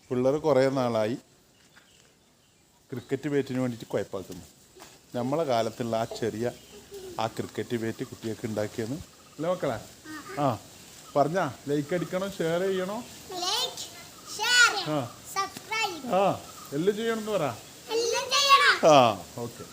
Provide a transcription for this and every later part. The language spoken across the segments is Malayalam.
പിള്ളേർ കുറേ നാളായി ക്രിക്കറ്റ് ബാറ്റിന് വേണ്ടിയിട്ട് കുഴപ്പമാക്കുന്നു. നമ്മളെ കാലത്തുള്ള ആ ക്രിക്കറ്റ് ബാറ്റ് കുട്ടികൾക്ക് ഉണ്ടാക്കിയെന്ന് അല്ലേ മക്കളെ? ആ പറഞ്ഞാ ലൈക്ക് അടിക്കണം, ഷെയർ ചെയ്യണോ? ആ എല്ലാം ചെയ്യണമെന്ന് പറ. ആ ഓക്കെ.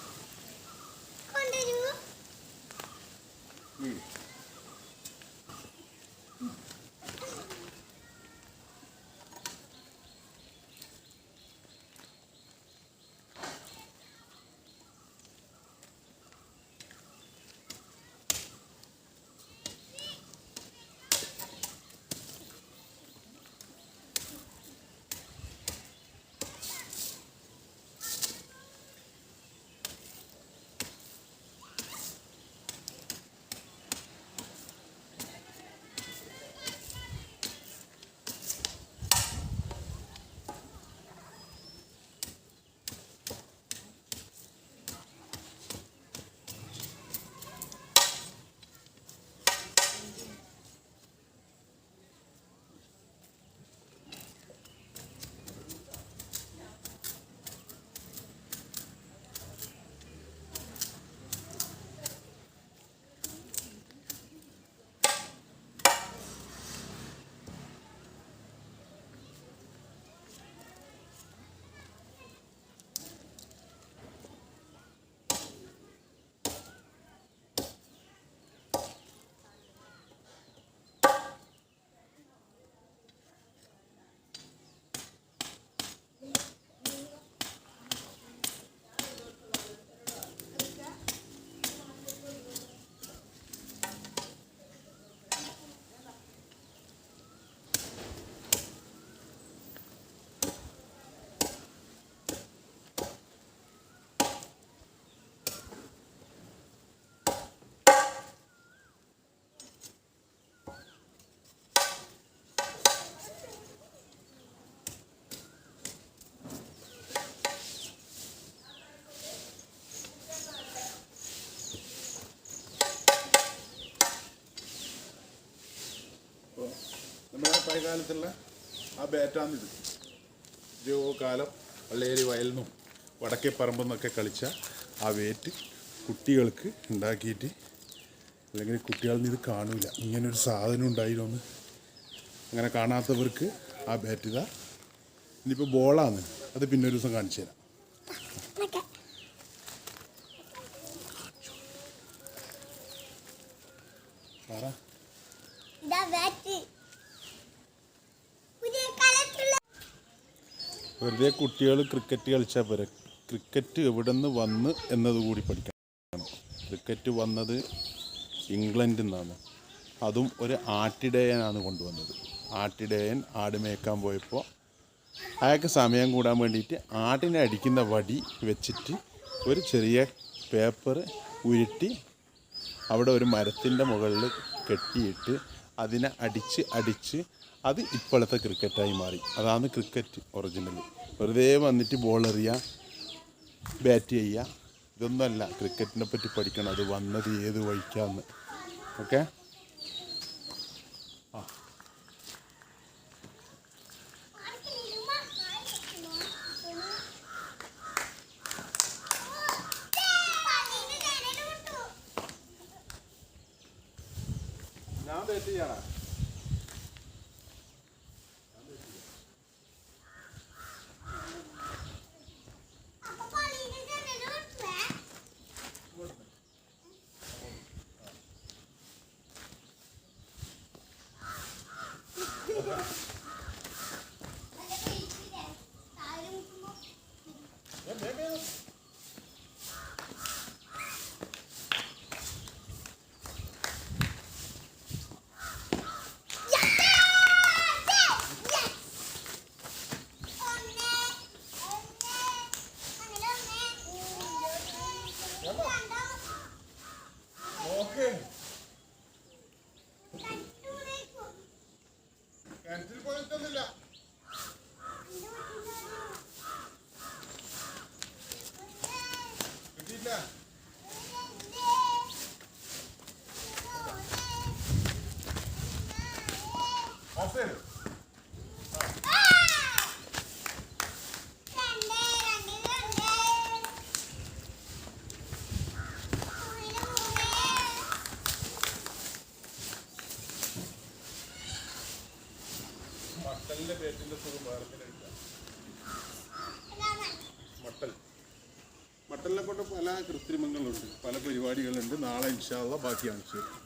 നമ്മുടെ പഴയകാലത്തുള്ള ആ ബാറ്റാണിത്. കാലം വള്ളേരി വയലിനും വടക്കേ പറമ്പിൽ നിന്നൊക്കെ കളിച്ച ആ വേറ്റ് കുട്ടികൾക്ക് ഉണ്ടാക്കിയിട്ട്, അല്ലെങ്കിൽ കുട്ടികളിൽ ഇത് കാണില്ല, ഇങ്ങനൊരു സാധനം ഉണ്ടായിരുന്നു. അങ്ങനെ കാണാത്തവർക്ക് ആ ബാറ്റ് ഇതാ. ഇനിയിപ്പോൾ ബോളാണ്, അത് പിന്നെ ഒരു ദിവസം കാണിച്ചു തരാം. വെറുതെ കുട്ടികൾ ക്രിക്കറ്റ് കളിച്ചാൽ പോരെ, ക്രിക്കറ്റ് എവിടെ നിന്ന് വന്ന് എന്നതുകൂടി പഠിക്കണം. ക്രിക്കറ്റ് വന്നത് ഇംഗ്ലണ്ടിൽ നിന്നാണ്. അതും ഒരു ആട്ടിടയനാണ് കൊണ്ടുവന്നത്. ആട്ടിടയൻ ആട് മേയ്ക്കാൻ പോയപ്പോൾ അയാൾക്ക് സമയം കൂടാൻ വേണ്ടിയിട്ട് ആട്ടിനെ അടിക്കുന്ന വടി വെച്ചിട്ട് ഒരു ചെറിയ പേപ്പർ ഉരുട്ടി അവിടെ ഒരു മരത്തിൻ്റെ മുകളിൽ കെട്ടിയിട്ട് അതിനെ അടിച്ച് അത് ഇപ്പോഴത്തെ ക്രിക്കറ്റായി മാറി. അതാണ് ക്രിക്കറ്റ് ഒറിജിനൽ. വെറുതെ വന്നിട്ട് ബോൾ എറിയുക, ബാറ്റ് ചെയ്യുക, ഇതൊന്നുമല്ല ക്രിക്കറ്റിനെ പറ്റി പഠിക്കണം. അത് വന്നത് ഏത് വഴിക്കാന്ന്. ഓക്കെ. ആ ഞാൻ ബാറ്റ് ചെയ്യണ. കിണറ്റിൽ പോയിട്ടൊന്നുമില്ല. കിട്ടിയില്ല. ഓഫ് ചെയ്ത് മട്ടലിൻ്റെ പേറ്റിൻ്റെ സുഖം വേറെ തന്നെ എടുക്കാം. മട്ടലിനെ കൊണ്ട് പല കൃത്രിമങ്ങളുണ്ട്, പല പരിപാടികളുണ്ട്. നാളെ ഇൻഷാ അല്ലാഹ് ബാക്കി കാണിച്ചു തരും.